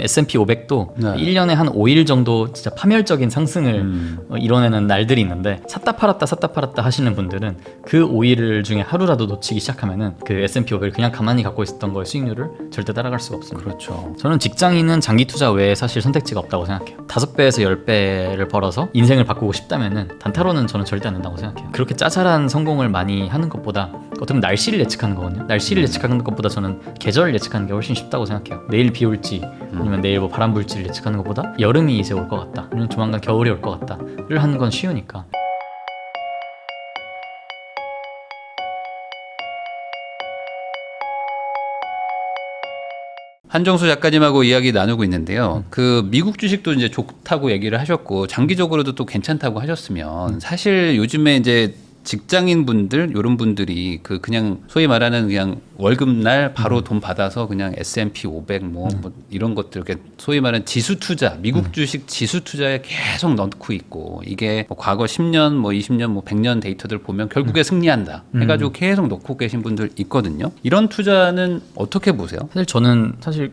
S&P 500도 1년에 한 5일 정도 진짜 파멸적인 상승을 이뤄내는 날들이 있는데 샀다 팔았다 하시는 분들은 그 5일 중에 하루라도 놓치기 시작하면은 그 S&P 500을 그냥 가만히 갖고 있었던 거의 수익률을 절대 따라갈 수가 없습니다. 그렇죠. 저는 직장인은 장기 투자 외에 사실 선택지가 없다고 생각해요. 5배에서 10배를 벌어서 인생을 바꾸고 싶다면은 단타로는 저는 절대 안 된다고 생각해요. 그렇게 짜잘한 성공을 많이 하는 것보다 어떻게 보면 날씨를 예측하는 거거든요. 날씨를 예측하는 것보다 저는 계절을 예측하는 게 훨씬 쉽다고 생각해요. 내일 비 올지 아니면 내일 뭐 바람 불지를 예측하는 것보다 여름이 이제 올 것 같다 아니면 조만간 겨울이 올 것 같다를 하는 건 쉬우니까. 한정수 작가님하고 이야기 나누고 있는데요. 그 미국 주식도 이제 좋다고 얘기를 하셨고 장기적으로도 또 괜찮다고 하셨으면 사실 요즘에 이제 직장인 분들 이런 분들이 그 그냥 소위 말하는 그냥 월급날 바로 돈 받아서 그냥 S&P 500 뭐 이런 것들 이렇게 소위 말하는 지수 투자 미국 주식 지수 투자에 계속 넣고 있고 이게 뭐 과거 10년 뭐 20년 뭐 100년 데이터들 보면 결국에 승리한다 해가지고 계속 넣고 계신 분들 있거든요. 이런 투자는 어떻게 보세요? 사실 저는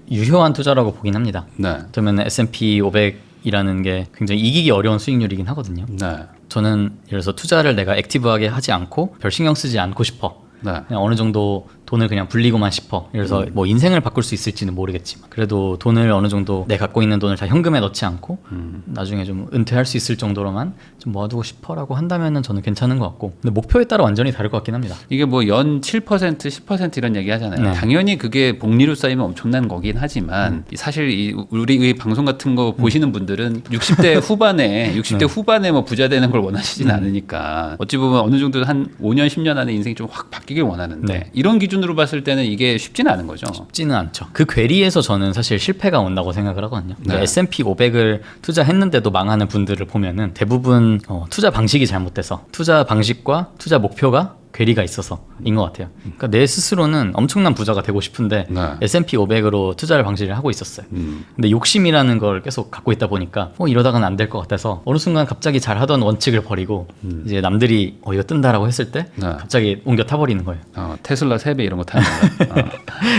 유효한 투자라고 보긴 합니다. 네. 그러면 S&P 500이라는 게 굉장히 이기기 어려운 수익률이긴 하거든요. 네. 저는 예를 들어서 투자를 내가 액티브하게 하지 않고 별 신경 쓰지 않고 싶어. 네. 그냥 어느 정도 돈을 그냥 불리고만 싶어. 그래서 뭐 인생을 바꿀 수 있을지는 모르겠지만 그래도 돈을 어느 정도 내 갖고 있는 돈을 다 현금에 넣지 않고 나중에 좀 은퇴할 수 있을 정도로만 좀 모아두고 싶어라고 한다면은 저는 괜찮은 것 같고 근데 목표에 따라 완전히 다를 것 같긴 합니다. 이게 뭐 연 7% 10% 이런 얘기 하잖아요. 네. 당연히 그게 복리로 쌓이면 엄청난 거긴 하지만 사실 우리 방송 같은 거 보시는 분들은 60대 후반에 60대 후반에 뭐 부자 되는 걸 원하시진 않으니까 어찌 보면 어느 정도 한 5년 10년 안에 인생이 좀 확 바뀌길 원하는데 네. 이런 기준으로 봤을 때는 이게 쉽지는 않은 거죠. 쉽지는 않죠. 그 괴리에서 저는 사실 실패가 온다고 생각을 하거든요. 네. S&P 500을 투자했는데도 망하는 분들을 보면은 대부분 투자 방식이 잘못돼서 투자 방식과 투자 목표가 괴리가 있어서인 것 같아요. 그러니까 내 스스로는 엄청난 부자가 되고 싶은데 네. S&P 500으로 투자를 방식을 하고 있었어요. 근데 욕심이라는 걸 계속 갖고 있다 보니까 이러다가는 안 될 것 같아서 어느 순간 갑자기 잘 하던 원칙을 버리고 이제 남들이 이거 뜬다라고 했을 때 네. 갑자기 옮겨 타버리는 거예요. 테슬라 3배 이런 거 타는 거.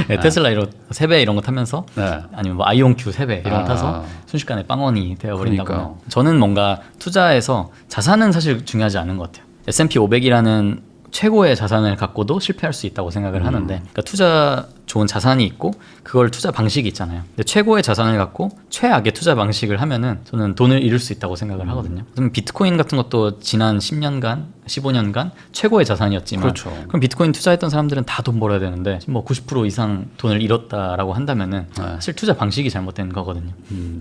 네, 테슬라 3배 이런 거 타면서 네. 아니면 뭐 아이온 Q 3배 이런 거 타서 순식간에 빵원이 되어버린다거나. 그러니까요. 저는 뭔가 투자에서 자산은 사실 중요하지 않은 것 같아요. S&P 500이라는 최고의 자산을 갖고도 실패할 수 있다고 생각을 하는데 그러니까 투자 좋은 자산이 있고 그걸 투자 방식이 있잖아요. 근데 최고의 자산을 갖고 최악의 투자 방식을 하면은 저는 돈을 잃을 수 있다고 생각을 하거든요. 그럼 비트코인 같은 것도 지난 10년간, 15년간 최고의 자산이었지만 그렇죠. 그럼 비트코인 투자했던 사람들은 다 돈 벌어야 되는데 지금 뭐 90% 이상 돈을 잃었다라고 한다면은 사실 투자 방식이 잘못된 거거든요.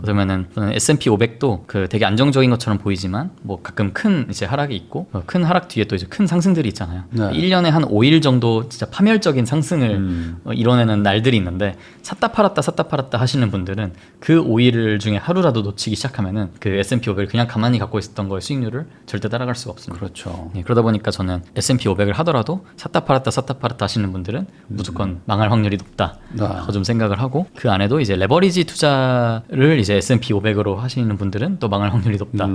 그러면은 저는 S&P 500도 그 되게 안정적인 것처럼 보이지만 뭐 가끔 큰 이제 하락이 있고 큰 하락 뒤에 또 이제 큰 상승들이 있잖아요. 네. 1년에 한 5일 정도 진짜 파멸적인 상승을 이뤄내는 날들이 있는데 샀다 팔았다 하시는 분들은 그 5일 중에 하루라도 놓치기 시작하면은 그 S&P 500을 그냥 가만히 갖고 있었던 거의 수익률을 절대 따라갈 수가 없습니다. 그렇죠. 네, 그러다 보니까 저는 S&P 500을 하더라도 샀다 팔았다 하시는 분들은 무조건 망할 확률이 높다라고 좀 생각을 하고 그 안에도 이제 레버리지 투자를 이제 S&P 500으로 하시는 분들은 또 망할 확률이 높다.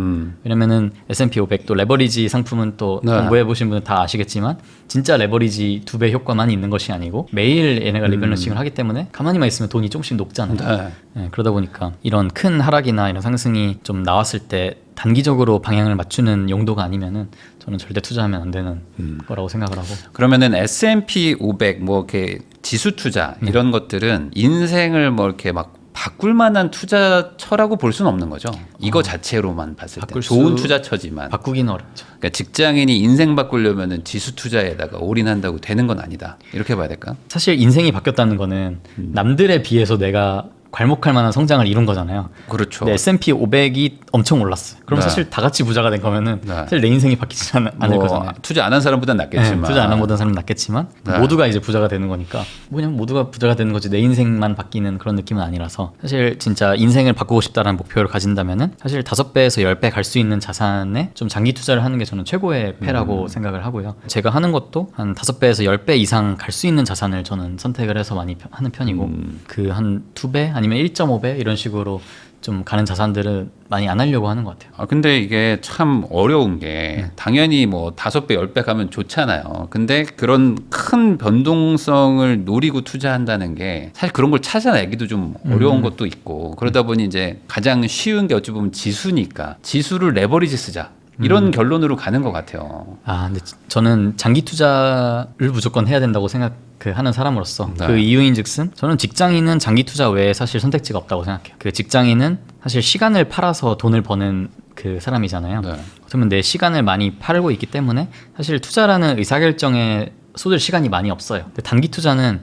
왜냐면은 S&P 500도 레버리지 상품은 또 네. 공부해 보신 분은 다 아시겠지만 진짜 레버리지 2배 효과만 있는 것이 아니고 매일 얘네가 리밸런싱을 하기 때문에 가만히만 있으면 돈이 조금씩 녹잖아요. 네. 네, 그러다 보니까 이런 큰 하락이나 이런 상승이 좀 나왔을 때 단기적으로 방향을 맞추는 용도가 아니면은 저는 절대 투자하면 안 되는 거라고 생각을 하고. 그러면은 S&P 500 뭐 이렇게 지수 투자 이런 것들은 인생을 뭐 이렇게 막 바꿀 만한 투자처라고 볼 수는 없는 거죠. 이거 자체로만 봤을 때 좋은 투자처지만 바꾸기는 어렵죠. 그러니까 직장인이 인생 바꾸려면은 지수 투자에다가 올인한다고 되는 건 아니다. 이렇게 봐야 될까? 사실 인생이 바뀌었다는 거는 남들에 비해서 내가 괄목할 만한 성장을 이룬 거잖아요. 그렇죠. 근데 S&P 500이 엄청 올랐어요. 그럼 네. 사실 다 같이 부자가 된 거면은 네. 사실 내 인생이 바뀌지 않을 거잖아요. 투자 안 한 사람보다 낫겠지만. 네, 투자 안 한 보다 사람은 낫겠지만 네. 모두가 이제 부자가 되는 거니까 뭐냐면 모두가 부자가 되는 거지 내 인생만 바뀌는 그런 느낌은 아니라서 사실 진짜 인생을 바꾸고 싶다라는 목표를 가진다면은 사실 5배에서 10배 갈 수 있는 자산에 좀 장기 투자를 하는 게 저는 최고의 패라고 생각을 하고요. 제가 하는 것도 한 5배에서 10배 이상 갈 수 있는 자산을 저는 선택을 해서 많이 하는 편이고 그 한 2배 아니면 1.5배 이런 식으로 좀 가는 자산들은 많이 안 하려고 하는 것 같아요. 아, 근데 이게 참 어려운 게 당연히 뭐 5배, 10배 가면 좋잖아요. 근데 그런 큰 변동성을 노리고 투자한다는 게 사실 그런 걸 찾아내기도 좀 어려운 것도 있고 그러다 보니 이제 가장 쉬운 게 어찌 보면 지수니까 지수를 레버리지 쓰자. 이런 결론으로 가는 것 같아요. 아, 근데 저는 장기 투자를 무조건 해야 된다고 생각하는 사람으로서 네. 그 이유인즉슨 저는 직장인은 장기 투자 외에 사실 선택지가 없다고 생각해요. 그 직장인은 사실 시간을 팔아서 돈을 버는 그 사람이잖아요. 네. 그러면 내 시간을 많이 팔고 있기 때문에 사실 투자라는 의사결정에 쏟을 시간이 많이 없어요. 근데 단기 투자는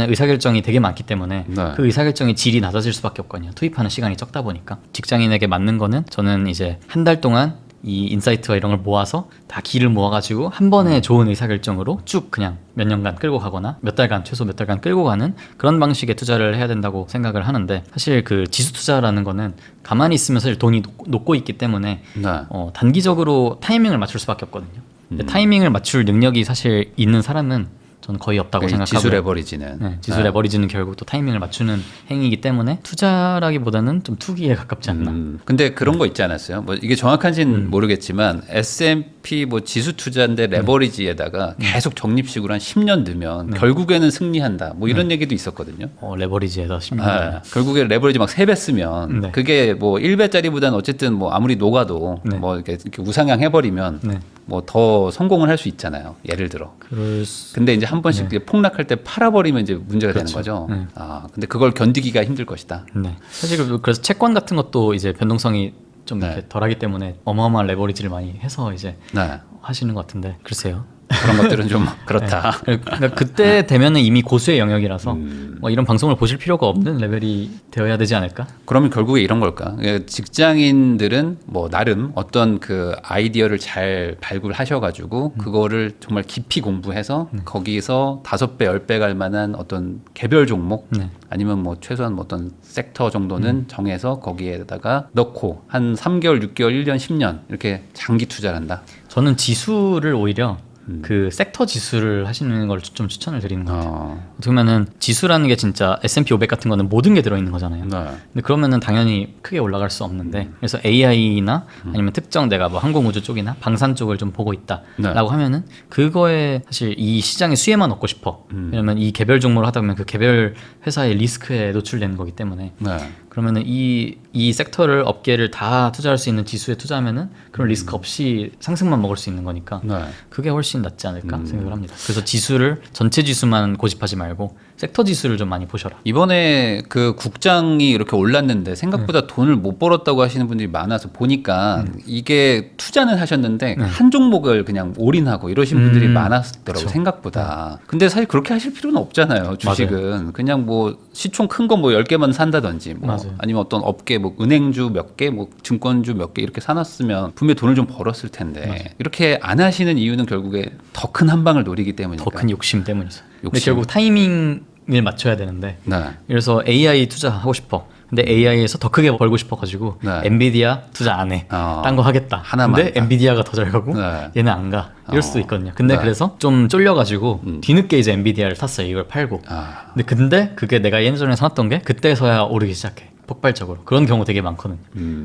의사결정이 되게 많기 때문에 네. 그 의사결정의 질이 낮아질 수밖에 없거든요. 투입하는 시간이 적다 보니까. 직장인에게 맞는 거는 저는 이제 한 달 동안 이 인사이트와 이런 걸 모아서 다 기를 모아가지고 한 번에 좋은 의사결정으로 쭉 그냥 몇 년간 끌고 가거나 최소 몇 달간 끌고 가는 그런 방식의 투자를 해야 된다고 생각을 하는데 사실 그 지수 투자라는 거는 가만히 있으면 사실 돈이 녹고 있기 때문에 네. 단기적으로 타이밍을 맞출 수밖에 없거든요. 근데 타이밍을 맞출 능력이 사실 있는 사람은 저는 거의 없다고 그러니까 이 생각하고요. 지수 레버리지는. 네, 지수 레버리지는 결국 또 타이밍을 맞추는 행위이기 때문에 투자라기보다는 좀 투기에 가깝지 않나. 근데 그런 거 있지 않았어요? 뭐 이게 정확한지는 모르겠지만 S&P 뭐 지수 투자인데 레버리지에다가 계속 적립식으로 한 10년 넣으면 결국에는 승리한다. 뭐 이런 얘기도 있었거든요. 레버리지에다 10년. 아, 결국에 레버리지 막 3배 쓰면 네. 그게 뭐 1배짜리보다는 어쨌든 뭐 아무리 녹아도 네. 뭐 이렇게 우상향 해버리면 네. 뭐 더 성공을 할 수 있잖아요. 예를 들어. 그럴 수... 근데 이제 한 번씩 이게 폭락할 때 팔아버리면 이제 문제가 되는 그렇죠. 거죠. 네. 아, 근데 그걸 견디기가 힘들 것이다. 네. 사실 그래서 채권 같은 것도 이제 변동성이 좀 네. 이렇게 덜하기 때문에 어마어마한 레버리지를 많이 해서 이제 네. 하시는 것 같은데 글쎄요. 그런 것들은 좀 그렇다. 그러니까 그때 되면은 이미 고수의 영역이라서 뭐 이런 방송을 보실 필요가 없는 레벨이 되어야 되지 않을까? 그러면 결국에 이런 걸까? 직장인들은 뭐 나름 어떤 그 아이디어를 잘 발굴하셔가지고 그거를 정말 깊이 공부해서 거기서 5배, 10배 갈 만한 어떤 개별 종목 네. 아니면 뭐 최소한 뭐 어떤 섹터 정도는 정해서 거기에다가 넣고 한 3개월, 6개월, 1년, 10년 이렇게 장기 투자를 한다. 저는 지수를 오히려 그 섹터 지수를 하시는 걸 좀 추천을 드리는 것 같아요. 어떻게 보면은 지수라는 게 진짜 S&P 500 같은 거는 모든 게 들어있는 거잖아요. 네. 근데 그러면은 당연히 크게 올라갈 수 없는데 그래서 AI나 아니면 특정 내가 뭐 항공우주 쪽이나 방산 쪽을 좀 보고 있다라고 네. 하면은 그거에 사실 이 시장의 수혜만 얻고 싶어. 왜냐면 이 개별 종목을 하다 보면 그 개별 회사의 리스크에 노출되는 거기 때문에 네. 그러면은 이 섹터를 업계를 다 투자할 수 있는 지수에 투자하면은 그런 리스크 없이 상승만 먹을 수 있는 거니까 네. 그게 훨씬 낫지 않을까 생각을 합니다. 그래서 지수를 전체 지수만 고집하지 말고 섹터 지수를 좀 많이 보셔라. 이번에 그 국장이 이렇게 올랐는데 생각보다 돈을 못 벌었다고 하시는 분들이 많아서 보니까 이게 투자는 하셨는데 한 종목을 그냥 올인하고 이러신 분들이 많았더라고요. 그쵸. 생각보다. 근데 사실 그렇게 하실 필요는 없잖아요. 주식은. 그냥 뭐 시총 큰 거 뭐 10개만 산다든지 뭐 맞아요. 아니면 어떤 업계 뭐 은행주 몇 개, 뭐 증권주 몇 개 이렇게 사놨으면 분명히 돈을 좀 벌었을 텐데 이렇게 안 하시는 이유는 결국에 더 큰 한 방을 노리기 때문이니까. 더 큰 욕심 때문이죠. 근데 욕심. 결국 타이밍을 맞춰야 되는데 네. 그래서 AI 투자하고 싶어. 근데 AI에서 더 크게 벌고 싶어가지고 네. 엔비디아 투자 안 해. 딴 거 하겠다. 하나만 근데 한다. 엔비디아가 더 잘 가고 네. 얘는 안 가. 이럴 수도 있거든요. 근데 네. 그래서 좀 쫄려가지고 뒤늦게 이제 엔비디아를 샀어요. 이걸 팔고. 아. 근데 그게 내가 예전에 사놨던 게 그때서야 오르기 시작해. 폭발적으로. 그런 경우 되게 많거든요.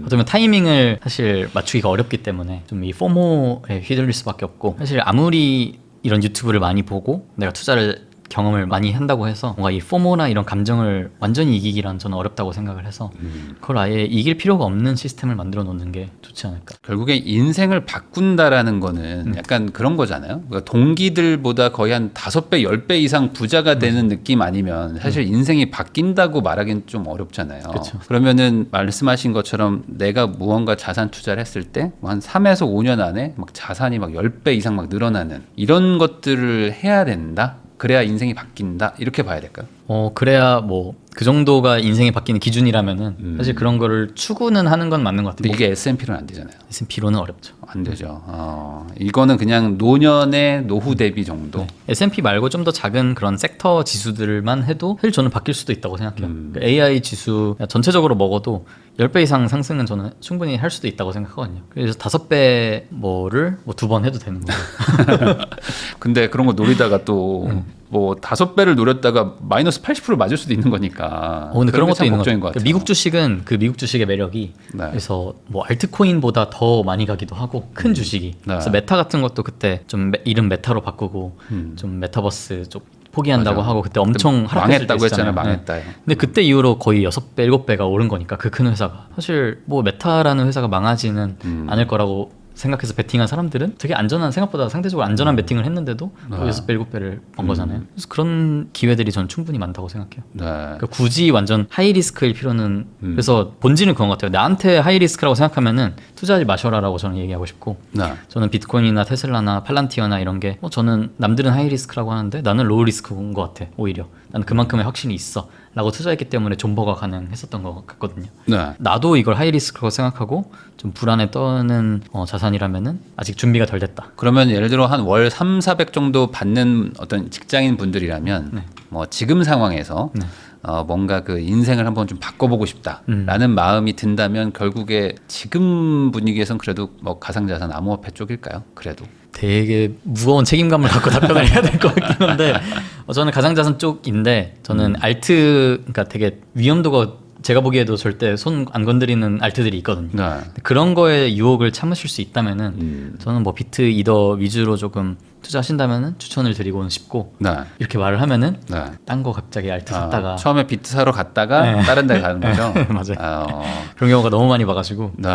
어쩌면 타이밍을 사실 맞추기가 어렵기 때문에 좀 이 포모에 휘둘릴 수밖에 없고 사실 아무리 이런 유튜브를 많이 보고 내가 투자를 경험을 많이 한다고 해서 뭔가 이 포모나 이런 감정을 완전히 이기기란 저는 어렵다고 생각을 해서 그걸 아예 이길 필요가 없는 시스템을 만들어 놓는 게 좋지 않을까. 결국에 인생을 바꾼다라는 거는 약간 그런 거잖아요. 그러니까 동기들보다 거의 한 5배, 10배 이상 부자가 되는 느낌 아니면 사실 인생이 바뀐다고 말하기는 좀 어렵잖아요. 그쵸. 그러면은 말씀하신 것처럼 내가 무언가 자산 투자를 했을 때 한 3에서 5년 안에 막 자산이 막 10배 이상 막 늘어나는 이런 것들을 해야 된다. 그래야 인생이 바뀐다. 이렇게 봐야 될까요? 그래야 뭐 그 정도가 인생이 바뀌는 기준이라면은 사실 그런 거를 추구는 하는 건 맞는 것 근데 같아요. 이게 S&P는 안 되잖아요. S&P로는 어렵죠. 안 되죠. 이거는 그냥 노년의 노후 대비 정도. S&P 말고 좀 더 작은 그런 섹터 지수들만 해도 사실 저는 바뀔 수도 있다고 생각해요. 그러니까 AI 지수 전체적으로 먹어도 10배 이상 상승은 저는 충분히 할 수도 있다고 생각하거든요. 그래서 5배 뭐를 뭐 2번 해도 되는 거고. 근데 그런 거 노리다가 또 뭐 5배를 노렸다가 마이너스 80% 맞을 수도 있는 거니까. 근데 그런 게 것도 참 있는 것 걱정인 같아요. 것 같아요. 미국 주식은 그 미국 주식의 매력이 네. 그래서 뭐 알트코인보다 더 많이 가기도 하고 큰 주식이. 그래서 메타 같은 것도 그때 좀 이름 메타로 바꾸고 좀 메타버스 쪽 포기한다고 맞아. 하고 그때 엄청 하락했을 때 망했다고 했잖아요. 있잖아요. 망했다요. 근데 그때 이후로 거의 6배, 7배가 오른 거니까 그 큰 회사가 사실 뭐 메타라는 회사가 망하지는 않을 거라고 생각해서 베팅한 사람들은 되게 안전한 생각보다 상대적으로 안전한 베팅을 했는데도 또 6배, 7배를 번 거잖아요. 그래서 그런 기회들이 저는 충분히 많다고 생각해요. 네. 그러니까 굳이 완전 하이 리스크일 필요는 그래서 본질은 그런 것 같아요. 나한테 하이 리스크라고 생각하면은 투자하지 마셔라라고 저는 얘기하고 싶고 네. 저는 비트코인이나 테슬라나 팔란티어나 이런 게 저는 남들은 하이 리스크라고 하는데 나는 로우 리스크인 것 같아. 오히려 나는 그만큼의 확신이 있어 라고 투자했기 때문에 존버가 가능했었던 것 같거든요. 네. 나도 이걸 하이 리스크라고 생각하고 좀 불안에 떠는 자산이라면은 아직 준비가 덜 됐다. 그러면 예를 들어 한 월 3,400 정도 받는 어떤 직장인 분들이라면 뭐 지금 상황에서 뭔가 그 인생을 한번 좀 바꿔보고 싶다라는 마음이 든다면 결국에 지금 분위기에선 그래도 뭐 가상자산 암호화폐 쪽일까요? 그래도 되게 무거운 책임감을 갖고 답변을 해야 될 것 같긴 한데 저는 가상자산 쪽인데 저는 알트 그러니까 되게 위험도가 제가 보기에도 절대 손 안 건드리는 알트들이 있거든요. 네. 그런 거에 유혹을 참으실 수 있다면은 저는 뭐 비트 이더 위주로 조금 투자하신다면은 추천을 드리고는 싶고 네. 이렇게 말을 하면은 네. 딴 거 갑자기 알트 샀다가 처음에 비트 사러 갔다가 다른 데 가는 거죠. 맞아요. 그런 경우가 너무 많이 봐가지고 네.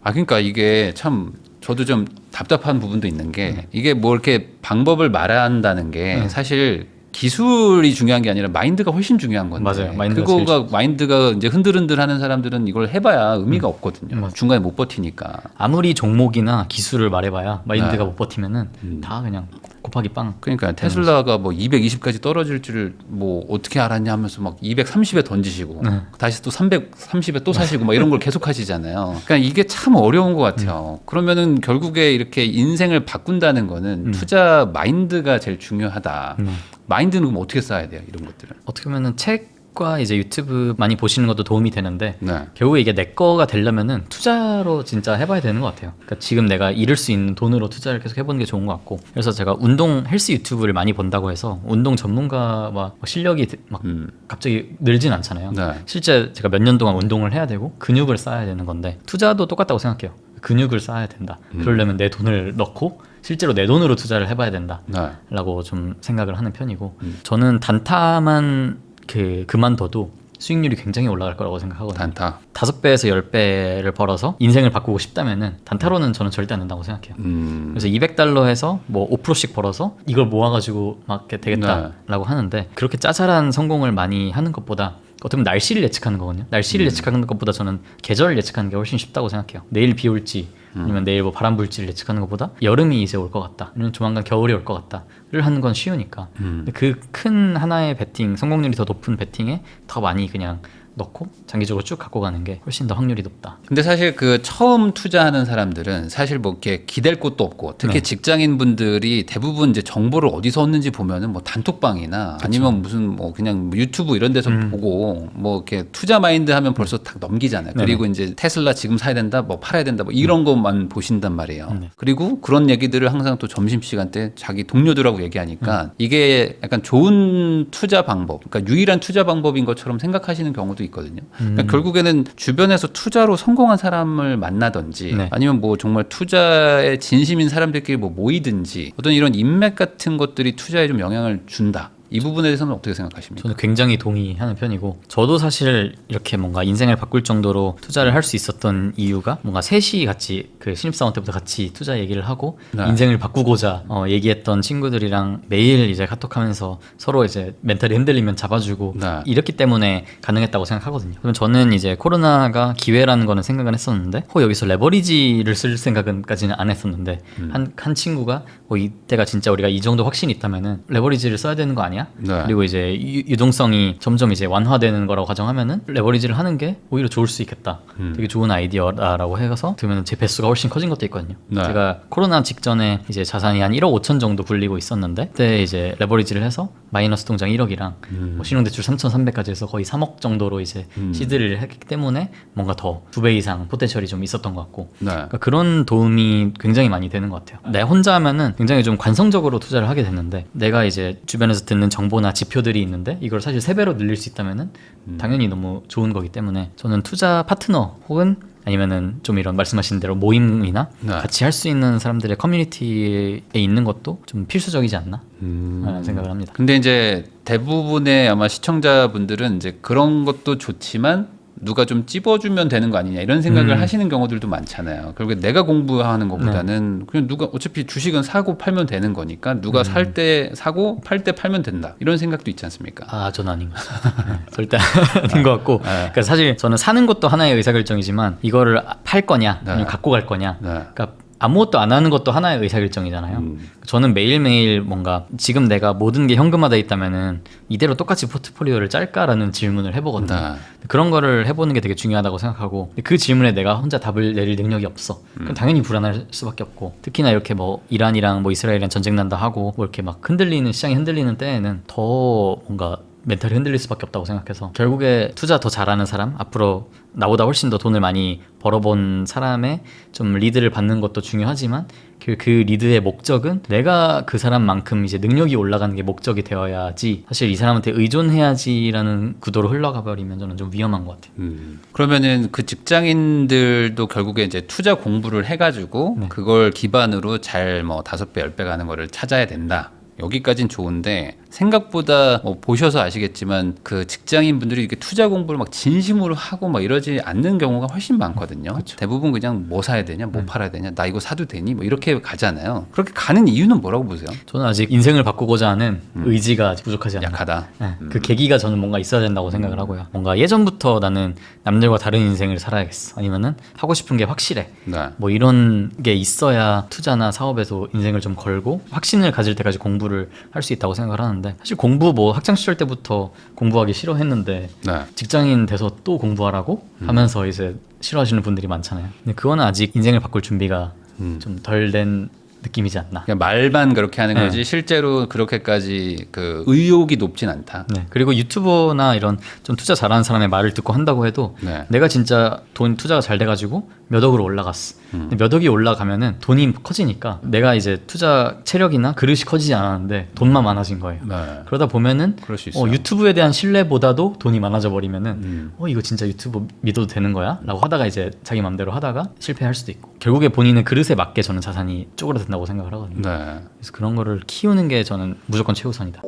그러니까 이게 참 저도 좀 답답한 부분도 있는 게 이게 뭐 이렇게 방법을 말한다는 게 사실 기술이 중요한 게 아니라 마인드가 훨씬 중요한 건데 맞아요. 마인드가 제일 그거가 마인드가 이제 흔들흔들하는 사람들은 이걸 해봐야 의미가 없거든요. 중간에 못 버티니까. 아무리 종목이나 기술을 말해봐야 마인드가 못 버티면은 다 그냥 곱하기 빵. 그러니까 테슬라가 뭐 220까지 떨어질 줄을 뭐 어떻게 알았냐 하면서 막 230에 던지시고 다시 또 330에 또 사시고 막 이런 걸 계속 하시잖아요. 그러니까 이게 참 어려운 것 같아요. 그러면은 결국에 이렇게 인생을 바꾼다는 거는 투자 마인드가 제일 중요하다. 마인드는 그럼 어떻게 쌓아야 돼요? 이런 것들은. 어떻게 보면은 책과 이제 유튜브 많이 보시는 것도 도움이 되는데 네. 결국에 이게 내 거가 되려면은 투자로 진짜 해봐야 되는 것 같아요. 그러니까 지금 내가 잃을 수 있는 돈으로 투자를 계속 해보는 게 좋은 것 같고 그래서 제가 운동 헬스 유튜브를 많이 본다고 해서 운동 전문가와 실력이 막 갑자기 늘진 않잖아요. 네. 실제 제가 몇 년 동안 운동을 해야 되고 근육을 쌓아야 되는 건데 투자도 똑같다고 생각해요. 근육을 쌓아야 된다. 그러려면 내 돈을 넣고 실제로 내 돈으로 투자를 해봐야 된다라고 좀 생각을 하는 편이고 저는 단타만 그만둬도 수익률이 굉장히 올라갈 거라고 생각하거든요. 단타. 5배에서 10배를 벌어서 인생을 바꾸고 싶다면은 단타로는 저는 절대 안 된다고 생각해요. 그래서 $200 해서 뭐 5%씩 벌어서 이걸 모아가지고 막 이렇게 되겠다라고 하는데 그렇게 짜잘한 성공을 많이 하는 것보다 어떻게 보면 날씨를 예측하는 거거든요. 날씨를 예측하는 것보다 저는 계절을 예측하는 게 훨씬 쉽다고 생각해요. 내일 비 올지 아니면 내일 뭐 바람 불지를 예측하는 것보다 여름이 이제 올 것 같다. 아니면 조만간 겨울이 올 것 같다를 하는 건 쉬우니까. 근데 그 큰 하나의 베팅, 성공률이 더 높은 베팅에 더 많이 그냥 넣고 장기적으로 쭉 갖고 가는 게 훨씬 더 확률이 높다. 근데 사실 그 처음 투자하는 사람들은 사실 뭐 이렇게 기댈 곳도 없고 특히 직장인 분들이 대부분 이제 정보를 어디서 얻는지 보면은 뭐 단톡방이나 아니면 무슨 뭐 그냥 유튜브 이런 데서 보고 뭐 이렇게 투자 마인드 하면 벌써 딱 넘기잖아요. 그리고 이제 테슬라 지금 사야 된다, 뭐 팔아야 된다, 뭐 이런 것만 보신단 말이에요. 그리고 그런 얘기들을 항상 또 점심시간 때 자기 동료들하고 얘기하니까 이게 약간 좋은 투자 방법, 그러니까 유일한 투자 방법인 것처럼 생각하시는 경우도 있거든요. 그러니까 결국에는 주변에서 투자로 성공한 사람을 만나든지 아니면 뭐 정말 투자에 진심인 사람들끼리 뭐 모이든지 어떤 이런 인맥 같은 것들이 투자에 좀 영향을 준다. 이 부분에 대해서는 어떻게 생각하십니까? 저는 굉장히 동의하는 편이고 저도 사실 이렇게 뭔가 인생을 바꿀 정도로 투자를 할 수 있었던 이유가 뭔가 셋이 같이 그 신입사원 때부터 같이 투자 얘기를 하고 인생을 바꾸고자 얘기했던 친구들이랑 매일 이제 카톡하면서 서로 이제 멘탈이 흔들리면 잡아주고 이렇기 때문에 가능했다고 생각하거든요. 그럼 저는 이제 코로나가 기회라는 거는 생각은 했었는데 여기서 레버리지를 쓸 생각은까지는 안 했었는데 한 친구가 이때가 진짜 우리가 이 정도 확신이 있다면은 레버리지를 써야 되는 거 아니야? 그리고 이제 유동성이 점점 이제 완화되는 거라고 가정하면은 레버리지를 하는 게 오히려 좋을 수 있겠다. 되게 좋은 아이디어라고 해서 들으면 제 배수가 훨씬 커진 것도 있거든요. 제가 코로나 직전에 이제 자산이 한 1억 5천 정도 굴리고 있었는데 그때 이제 레버리지를 해서 마이너스 통장 1억이랑 뭐 신용대출 3,300까지 해서 거의 3억 정도로 이제 시드를 했기 때문에 뭔가 더 2배 이상 포텐셜이 좀 있었던 것 같고 그러니까 그런 도움이 굉장히 많이 되는 것 같아요. 내 혼자 하면은 굉장히 좀 관성적으로 투자를 하게 됐는데 내가 이제 주변에서 듣는 있는 정보나 지표들이 있는데 이걸 사실 3배로 늘릴 수 있다면은 당연히 너무 좋은 거기 때문에 저는 투자 파트너 혹은 아니면은 좀 이런 말씀하신 대로 모임이나 네. 같이 할 수 있는 사람들의 커뮤니티에 있는 것도 좀 필수적이지 않나 라는 생각을 합니다. 근데 이제 대부분의 아마 시청자분들은 이제 그런 것도 좋지만 누가 좀 찝어주면 되는 거 아니냐 이런 생각을 하시는 경우들도 많잖아요. 결국에 내가 공부하는 것보다는 그냥 누가 어차피 주식은 사고 팔면 되는 거니까 누가 살 때 사고 팔 때 팔면 된다 이런 생각도 있지 않습니까? 아, 저는 아닌 것 같습니다. 네, 절대 아닌 것 같고 그러니까 사실 저는 사는 것도 하나의 의사결정이지만 이거를 팔 거냐 아니면 갖고 갈 거냐 그러니까 아무것도 안 하는 것도 하나의 의사결정이잖아요. 저는 매일매일 뭔가 지금 내가 모든 게 현금화돼 있다면은 이대로 똑같이 포트폴리오를 짤까라는 질문을 해보거든요. 그런 거를 해보는 게 되게 중요하다고 생각하고 그 질문에 내가 혼자 답을 내릴 능력이 없어. 그럼 당연히 불안할 수밖에 없고 특히나 이렇게 뭐 이란이랑 뭐 이스라엘이랑 전쟁 난다 하고 뭐 이렇게 막 흔들리는 시장이 흔들리는 때에는 더 뭔가 멘탈이 흔들릴 수밖에 없다고 생각해서 결국에 투자 더 잘하는 사람 앞으로 나보다 훨씬 더 돈을 많이 벌어본 사람의 좀 리드를 받는 것도 중요하지만 그 리드의 목적은 내가 그 사람만큼 이제 능력이 올라가는 게 목적이 되어야지 사실 이 사람한테 의존해야지라는 구도로 흘러가 버리면 저는 좀 위험한 것 같아요. 그러면은 그 직장인들도 결국에 이제 투자 공부를 해가지고 그걸 기반으로 잘 뭐 5배, 10배 가는 거를 찾아야 된다. 여기까진 좋은데 생각보다 뭐 보셔서 아시겠지만 그 직장인 분들이 이렇게 투자 공부를 막 진심으로 하고 막 이러지 않는 경우가 훨씬 많거든요. 대부분 그냥 뭐 사야 되냐, 뭐 팔아야 되냐, 나 이거 사도 되니 뭐 이렇게 가잖아요. 그렇게 가는 이유는 뭐라고 보세요? 저는 아직 인생을 바꾸고자 하는 의지가 아직 부족하지 않나. 약하다. 네, 그 계기가 저는 뭔가 있어야 된다고 생각을 하고요. 뭔가 예전부터 나는 남들과 다른 인생을 살아야겠어. 아니면은 하고 싶은 게 확실해. 뭐 이런 게 있어야 투자나 사업에서 인생을 좀 걸고 확신을 가질 때까지 공부를 할 수 있다고 생각을 하는데 사실 공부 뭐 학창 시절 때부터 공부하기 싫어했는데 직장인 돼서 또 공부하라고 하면서 이제 싫어하시는 분들이 많잖아요. 근데 그거는 아직 인생을 바꿀 준비가 좀 덜 된 느낌이지 않나. 그냥 말만 그렇게 하는 거지 실제로 그렇게까지 그 의욕이 높진 않다. 네. 그리고 유튜버나 이런 좀 투자 잘하는 사람의 말을 듣고 한다고 해도 내가 진짜 돈 투자가 잘 돼가지고 몇 억으로 올라갔어. 근데 몇 억이 올라가면은 돈이 커지니까 내가 이제 투자 체력이나 그릇이 커지지 않았는데 돈만 많아진 거예요. 그러다 보면은 그럴 수 있어요. 유튜브에 대한 신뢰보다도 돈이 많아져 버리면은 이거 진짜 유튜브 믿어도 되는 거야? 라고 하다가 이제 자기 맘대로 하다가 실패할 수도 있고 결국에 본인의 그릇에 맞게 저는 자산이 쪼그라든다고 생각을 하거든요. 그래서 그런 거를 키우는 게 저는 무조건 최우선이다.